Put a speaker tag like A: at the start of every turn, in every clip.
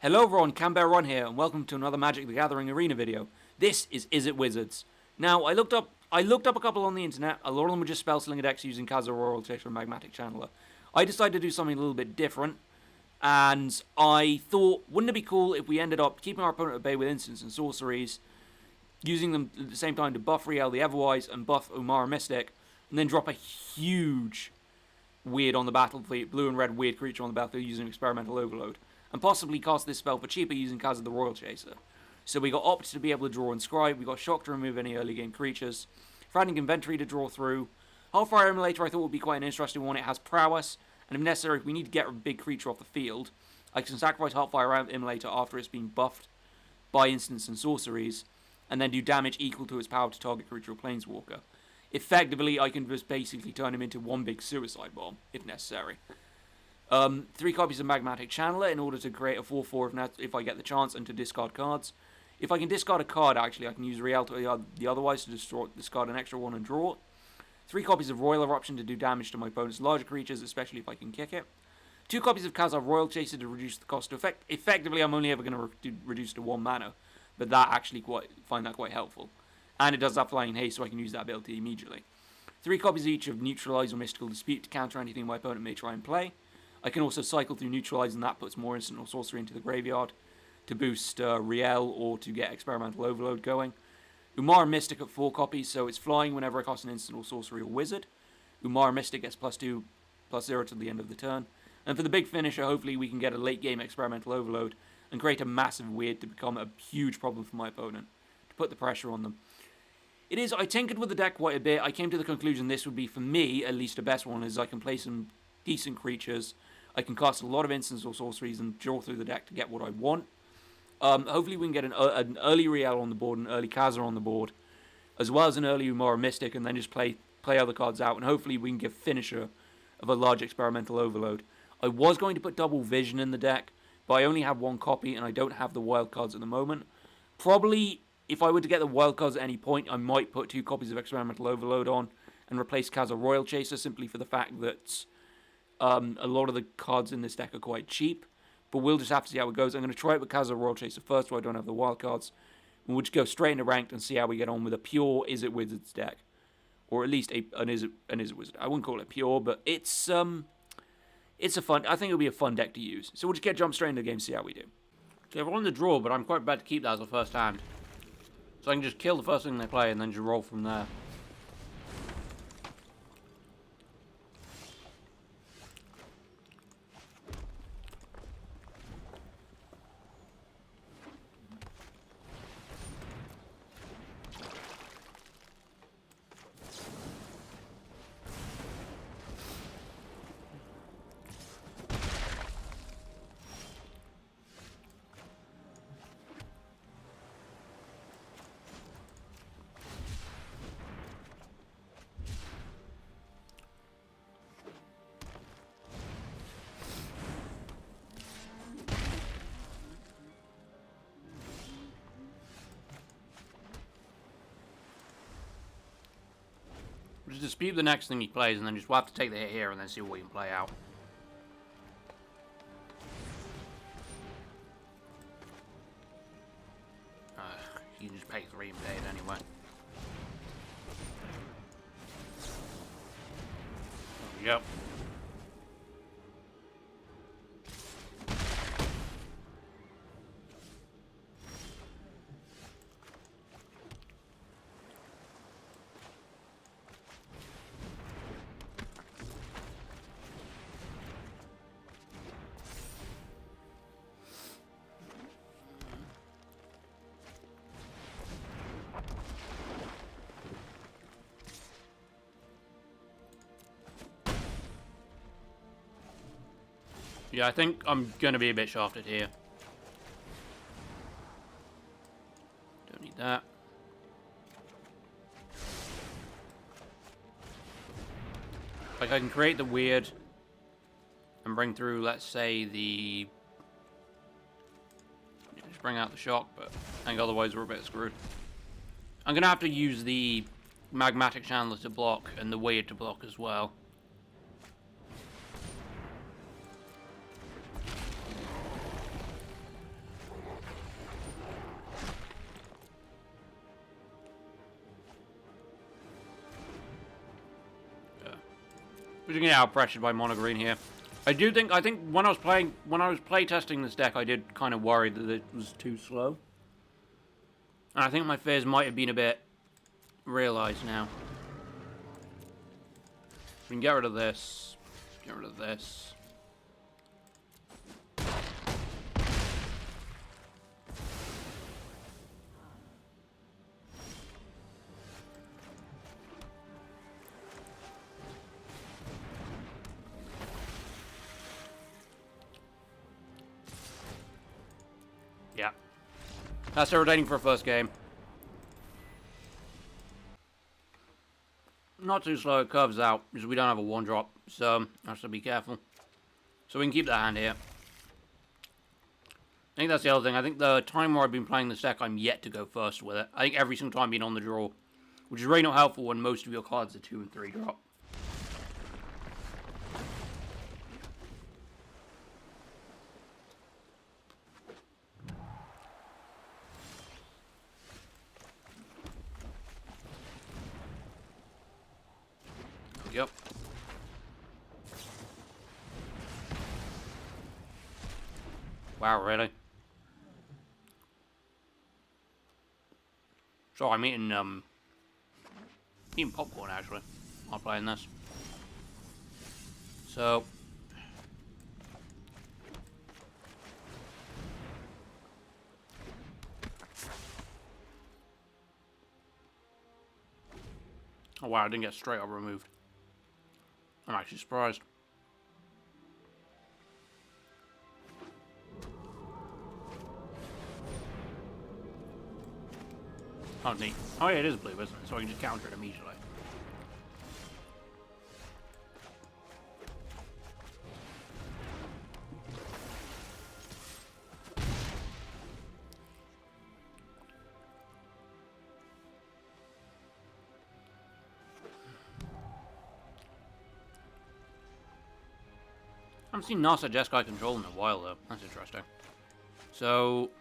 A: Hello everyone, Canberra here, and welcome to another Magic the Gathering Arena video. This is Izzet Wizards. Now, I looked up a couple on the internet. A lot of them were just spell slinger decks using Kazza Royal Chaser and Magmatic Channeler. I decided to do something a little bit different, and I thought, wouldn't it be cool if we ended up keeping our opponent at bay with instants and sorceries, using them at the same time to buff Riel the Everwise and buff Umara Mystic, and then drop a huge weird on the battlefield, blue and red weird creature on the battlefield using Experimental Overload, and possibly cast this spell for cheaper using Kazza the Royal Chaser. So we got Opt to be able to draw and Scribe, we got Shock to remove any early game creatures, Frantic Inventory to draw through. Hellfire Emulator I thought would be quite an interesting one. It has prowess, and if necessary, if we need to get a big creature off the field, I can sacrifice Hellfire Emulator after it's been buffed by instants and sorceries, and then do damage equal to its power to target creature or planeswalker. Effectively, I can just basically turn him into one big suicide bomb, if necessary. 3 copies of Magmatic Channeler in order to create a 4/4 if I get the chance, and to discard cards. If I can discard a card, actually, I can use Riel to the otherwise to discard an extra one and draw it. 3 copies of Royal Eruption to do damage to my opponent's larger creatures, especially if I can kick it. 2 copies of Kazza Royal Chaser to reduce the cost to effect. Effectively, I'm only ever going to reduce to 1 mana, but that actually find that quite helpful. And it does have Flying Haste, so I can use that ability immediately. 3 copies each of Neutralize or Mystical Dispute to counter anything my opponent may try and play. I can also cycle through Neutralize, and that puts more instant or sorcery into the graveyard to boost Riel or to get Experimental Overload going. Umara Mystic at 4 copies, so it's flying whenever I cast an instant or sorcery or wizard. Umara Mystic gets +2/+0 to the end of the turn. And for the big finisher, hopefully we can get a late game Experimental Overload and create a massive weird to become a huge problem for my opponent, to put the pressure on them. I tinkered with the deck quite a bit. I came to the conclusion this would be, for me, at least the best one, is I can play some decent creatures. I can cast a lot of instants or sorceries and draw through the deck to get what I want. Hopefully we can get an early Riel on the board, an early Kazza on the board, as well as an early Umara Mystic, and then just play other cards out, and hopefully we can give finisher of a large Experimental Overload. I was going to put double Vision in the deck, but I only have 1 copy, and I don't have the wild cards at the moment. Probably, if I were to get the wild cards at any point, I might put 2 copies of Experimental Overload on and replace Kazza Royal Chaser, simply for the fact that a lot of the cards in this deck are quite cheap, but we'll just have to see how it goes. I'm going to try it with Kazza Royal Chaser first, so I don't have the wild cards. And we'll just go straight into ranked and see how we get on with a pure Izzet Wizards deck, or at least an Izzet Wizard. I wouldn't call it pure, but it's a fun. I think it'll be a fun deck to use. So we'll just jump straight into the game, see how we do. Okay, we're on the draw, but I'm quite bad to keep that as a first hand, so I can just kill the first thing they play and then just roll from there. Just dispute the next thing he plays, and then we'll have to take the hit here and then see what we can play out. You can just pay 3 and play it anyway. Yep. Yeah, I think I'm going to be a bit shafted here. Don't need that. Like, I can create the weird and bring through, let's say, the... Just bring out the shock, but I think otherwise we're a bit screwed. I'm going to have to use the Magmatic Channeler to block and the weird to block as well. We're gonna get out pressured by mono green here. I think when I was playtesting this deck, I did kind of worry that it was too slow. And I think my fears might have been a bit realized now. We can get rid of this. Get rid of this. Yeah. That's irritating for a first game. Not too slow, it curves out, because we don't have a 1-drop, so I have to be careful. So we can keep that hand here. I think that's the other thing. I think the time where I've been playing this deck, I'm yet to go first with it. I think every single time being on the draw, which is really not helpful when most of your cards are 2 and 3 drop. Yep. Wow, really? So I'm eating popcorn actually while playing this. So oh wow, I didn't get straight up removed. I'm actually surprised. Oh, neat. Oh, yeah, it is blue, isn't it? So I can just counter it immediately. I haven't seen Nasa Jeskai control in a while, though. That's interesting. So,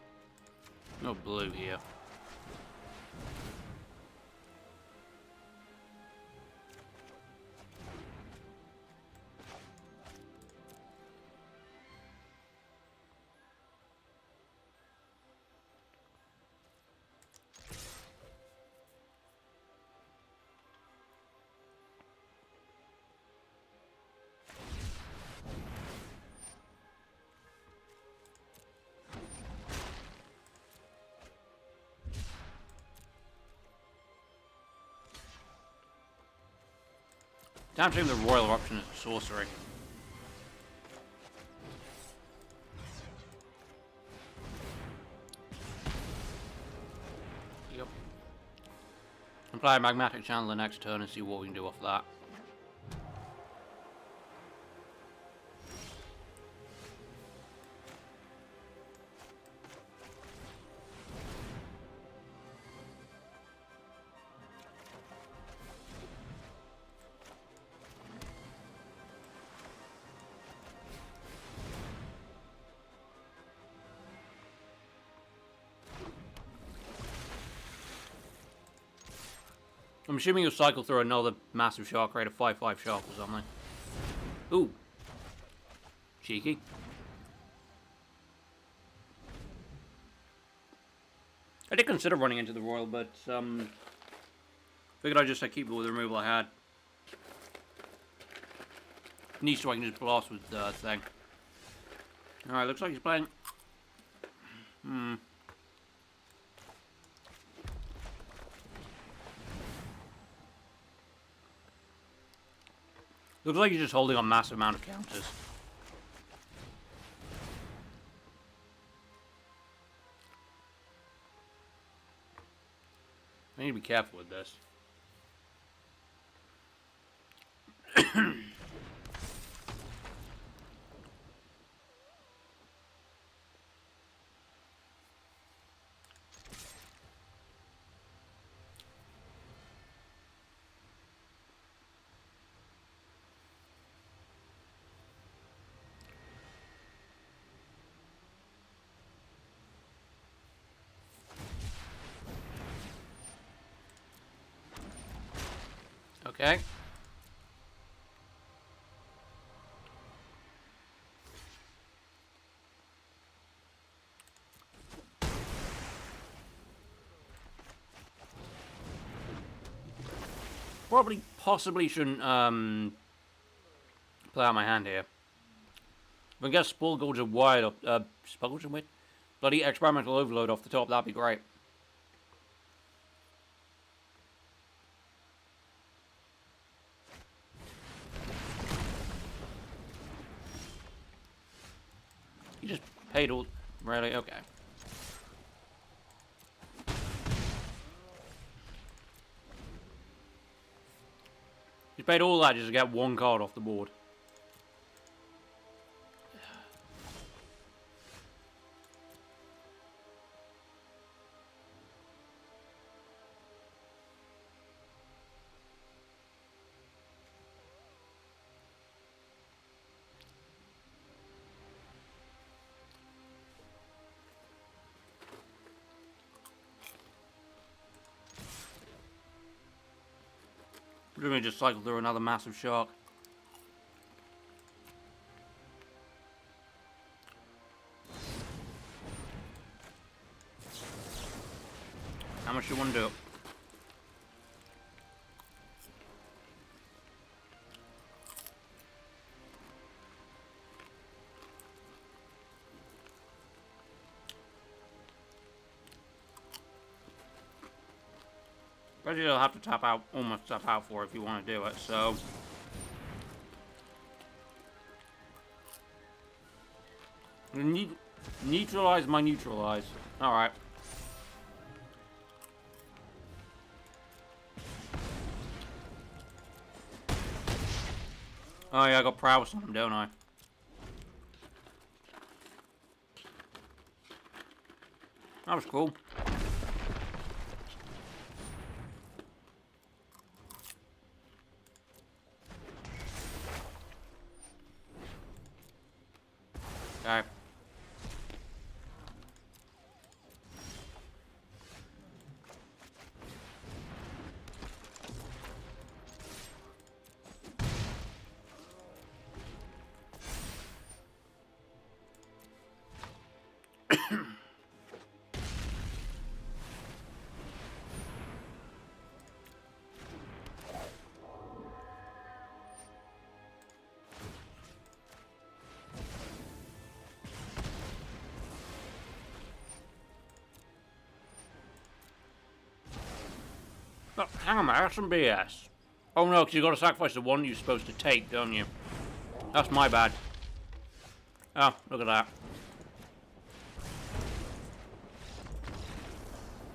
A: no blue here. Damn shame the Royal Eruption is a sorcery. Yep. And play a Magmatic Channel the next turn and see what we can do off that. I'm assuming you'll cycle through another massive shark, create a 5/5 shark or something. Ooh. Cheeky. I did consider running into the Royal, but figured I'd just keep it with the removal I had. Neat, so I can just blast with the thing. Alright, looks like he's playing... Looks like he's just holding a massive amount of counters. I need to be careful with this. Okay. probably, possibly shouldn't play out my hand here. If I can get Spore Gorge of Wide up, Spore Gorge of Wide? Bloody Experimental Overload off the top, that'd be great. You just paid all... Really? Okay. You paid all that just to get one card off the board. Let me just cycle through another massive shark. How much you want to do? But you'll have to tap out, almost tap out for it if you want to do it, so... Neutralize my neutralize. Alright. Oh yeah, I got prowess on him, don't I? That was cool. Okay. Oh, hang on, man, that's some BS. Oh no, because you got to sacrifice the one you're supposed to take, don't you? That's my bad. Oh, look at that.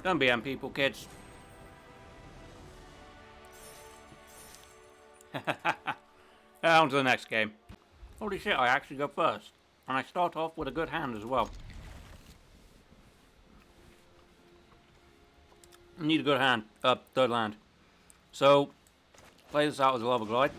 A: Don't BM people, kids. On to the next game. Holy shit, I actually go first. And I start off with a good hand as well. Need a good hand. Third land. So, play this out as a Lava Glide.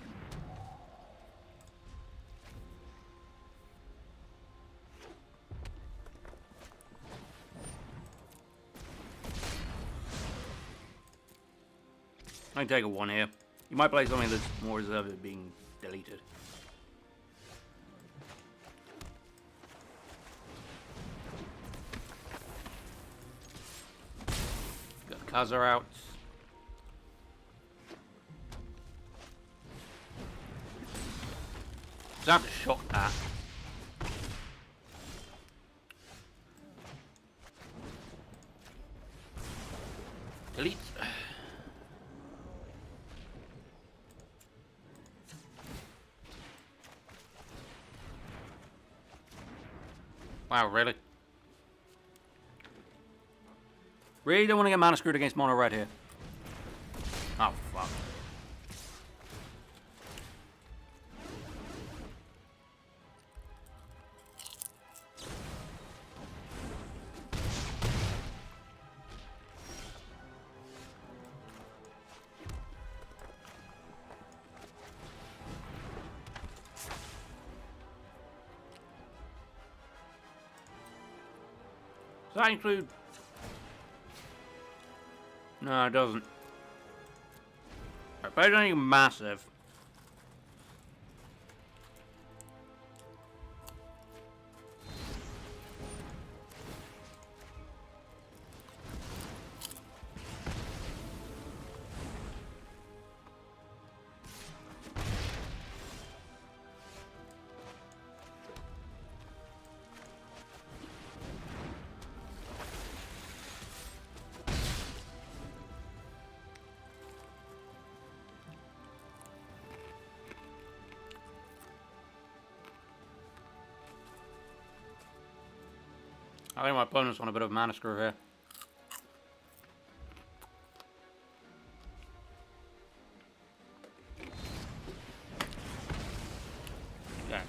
A: I can take a 1 here. You might play something that's more reserved of being deleted. Got Kaza out. I have to shock that. Delete. Wow, really? Really don't want to get mana screwed against mono red here. Oh, fuck. Does that include... No, it doesn't. But it's anything massive. I think my opponent's on a bit of a mana screw here. Okay.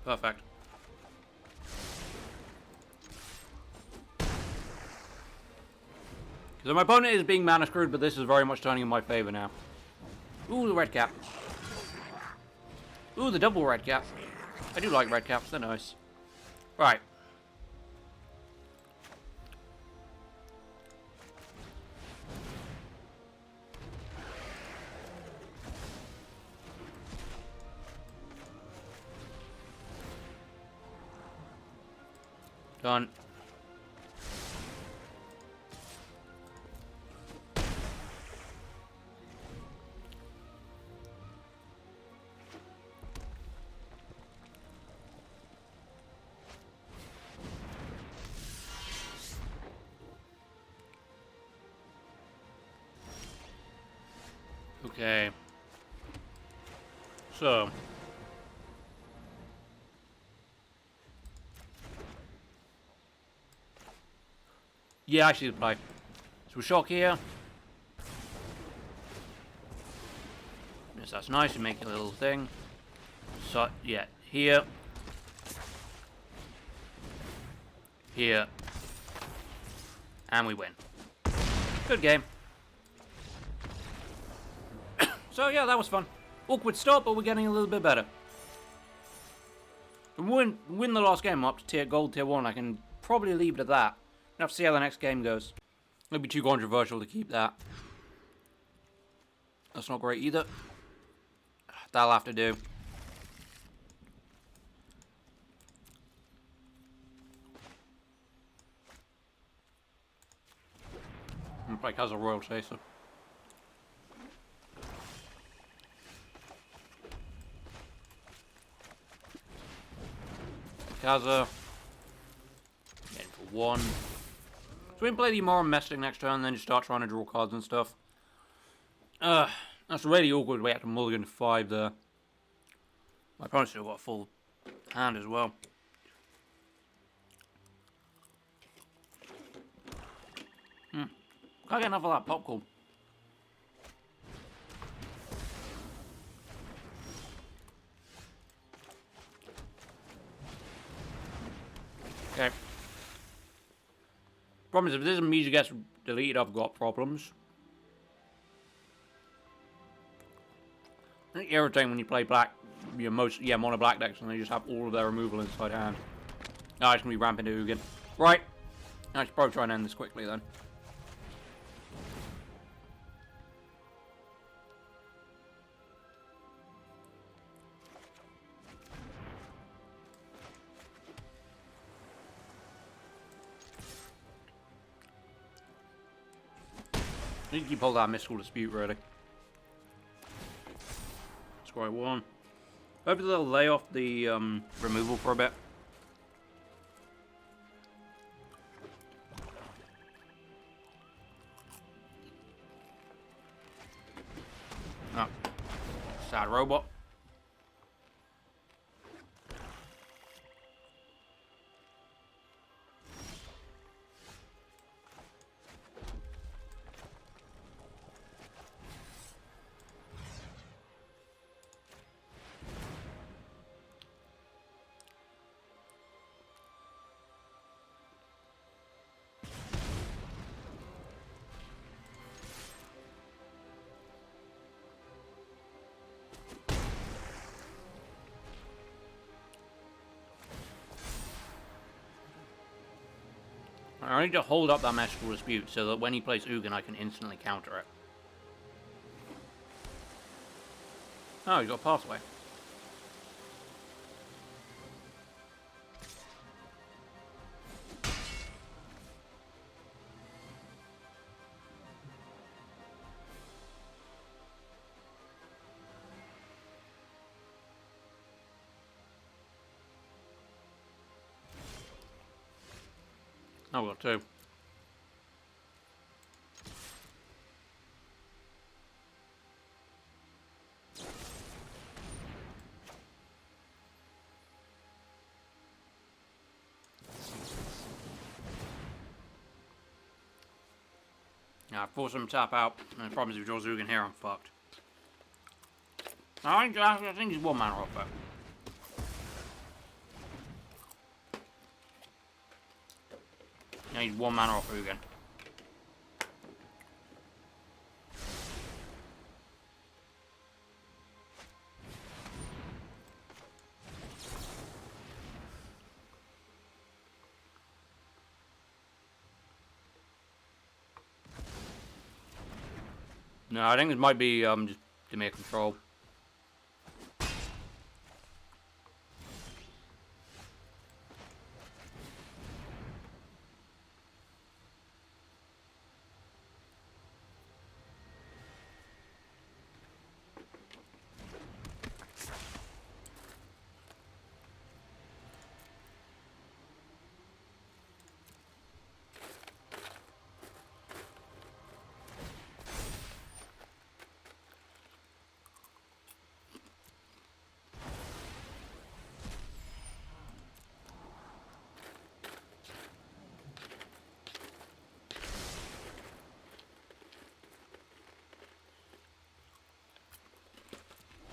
A: Perfect. So my opponent is being mana screwed, but this is very much turning in my favor now. Ooh, the red cap. Ooh, the double red cap. I do like red caps, they're nice. Right. Done. Okay. So. Yeah, actually apply. So we shock here. Yes, that's nice. You make a little thing. So, yeah, here. Here. And we win. Good game. So, yeah, that was fun. Awkward start, but we're getting a little bit better. If we win the last game up to gold tier 1, I can probably leave it at that. I'll have to see how the next game goes. It'd be too controversial to keep that. That's not great either. That'll have to do. I'm play Casa Royal Chaser. Casa. Getting for 1. So we can play the Moron Mestic next turn, and then just start trying to draw cards and stuff. That's really awkward. We have to mulligan 5 there. My opponent's still got a full hand as well. Can't get enough of that popcorn. Okay. Problem is, if this immediately gets deleted, I've got problems. It's irritating when you play black, mono black decks, and they just have all of their removal inside hand. Oh, it's gonna be ramping to Ugin. Right. I should probably try and end this quickly then. I need to keep hold of that Mystical Dispute, really. Square 1. Hopefully they'll lay off the removal for a bit. Oh. Sad robot. I need to hold up that magical dispute so that when he plays Ugin, I can instantly counter it. Oh, he's got a pathway. Oh, we got two. Yeah, force him to tap out. And the problem is if he draws Ugin here, I'm fucked. I think he's 1 mana off though. Yeah, he's 1 mana off Ugin. No, I think this might be just Dimir control.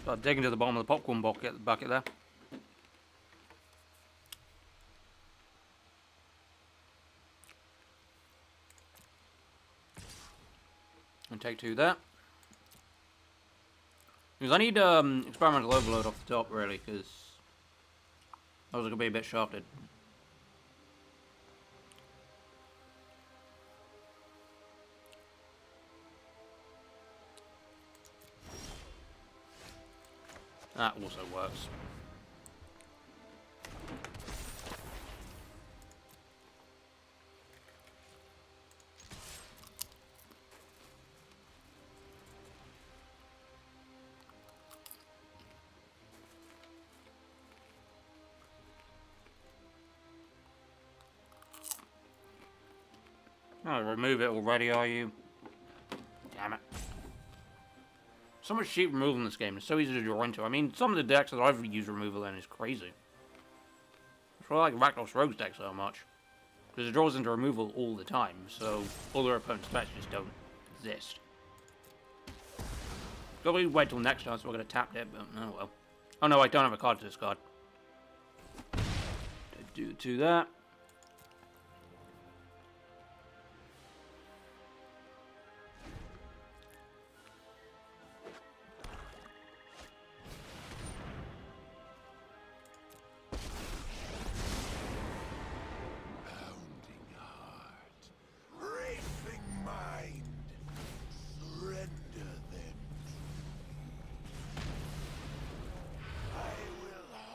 A: Start digging to the bottom of the popcorn bucket there. And take 2 there. Because I need experimental overload off the top really, because those are going to be a bit shafted. That also works. Oh, remove it already, are you? Damn it. So much cheap removal in this game. It's so easy to draw into. I mean, some of the decks that I've used removal in is crazy. That's why I like Rakdos Rogue's deck so much. Because it draws into removal all the time, so all their opponent's threats just don't exist. Probably wait till next time so we're going to tap it, but oh well. Oh no, I don't have a card to discard. Do that.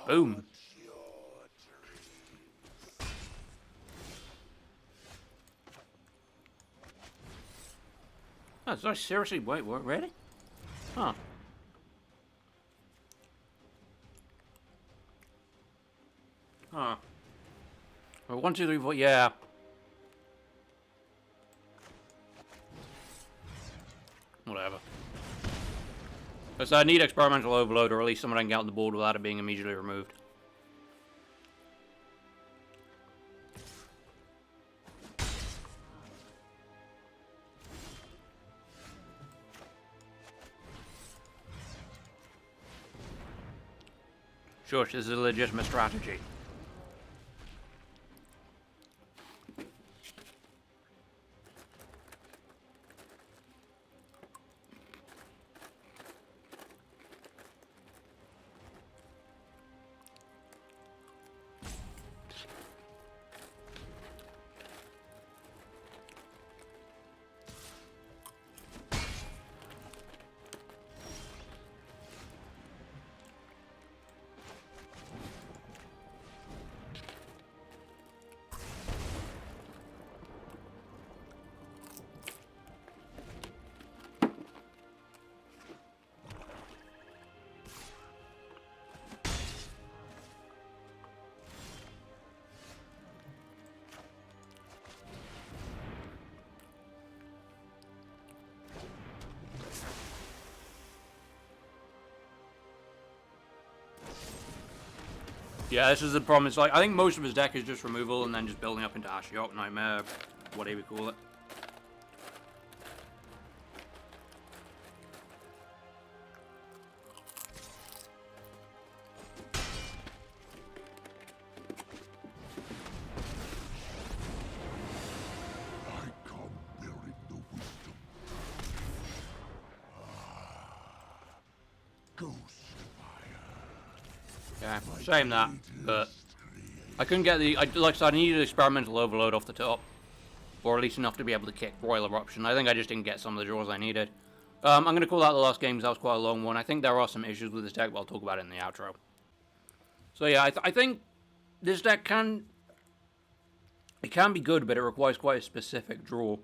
A: Boom. Oh, did I seriously wait? What? Really? Huh. Huh. Well, 1, 2, 3, 4. Yeah. Whatever. So I need experimental overload, or at least someone I can get on the board without it being immediately removed. Sure, this is a legitimate strategy. Yeah, this is the problem. It's like, I think most of his deck is just removal and then just building up into Ashiok, Nightmare, whatever you call it. Yeah, shame that, but I couldn't get the, like I said, I needed experimental overload off the top, or at least enough to be able to kick Royal Eruption. I think I just didn't get some of the draws I needed. I'm going to call that the last game because that was quite a long one. I think there are some issues with this deck, but I'll talk about it in the outro. So yeah, I think this deck can be good, but it requires quite a specific draw. And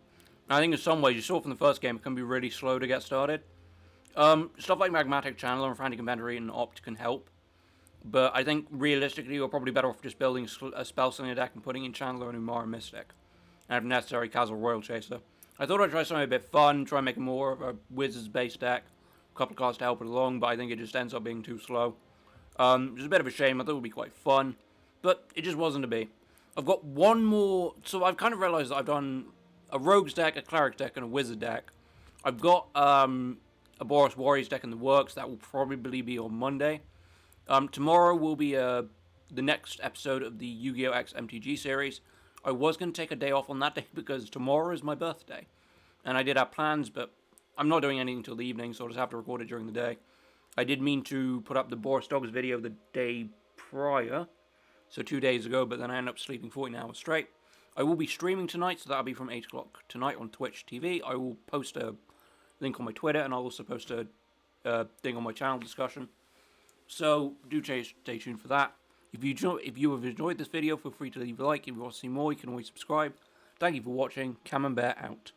A: I think in some ways, you saw from the first game, it can be really slow to get started. Stuff like Magmatic Channeler and Frantic Inventory and Opt can help. But I think realistically, you're probably better off just building a spell slinger deck and putting in Chandler and Umara Mystic. And if necessary, Castle Royal Chaser. I thought I'd try something a bit fun, try making more of a Wizards-based deck. A couple of cards to help it along, but I think it just ends up being too slow. It's a bit of a shame. I thought it would be quite fun, but it just wasn't to be. I've got one more, so I've kind of realized that I've done a Rogues deck, a Cleric deck, and a Wizard deck. I've got a Boros Warriors deck in the works. That will probably be on Monday. Tomorrow will be the next episode of the Yu-Gi-Oh! X MTG series. I was going to take a day off on that day because tomorrow is my birthday. And I did have plans, but I'm not doing anything until the evening, so I'll just have to record it during the day. I did mean to put up the Boris Dogs video the day prior, so 2 days ago, but then I ended up sleeping 14 hours straight. I will be streaming tonight, so that'll be from 8 o'clock tonight on Twitch TV. I will post a link on my Twitter, and I'll also post a thing on my channel discussion. So do stay tuned for that. If you have enjoyed this video, feel free to leave a like. If you want to see more, you can always subscribe. Thank you for watching. Camembert out.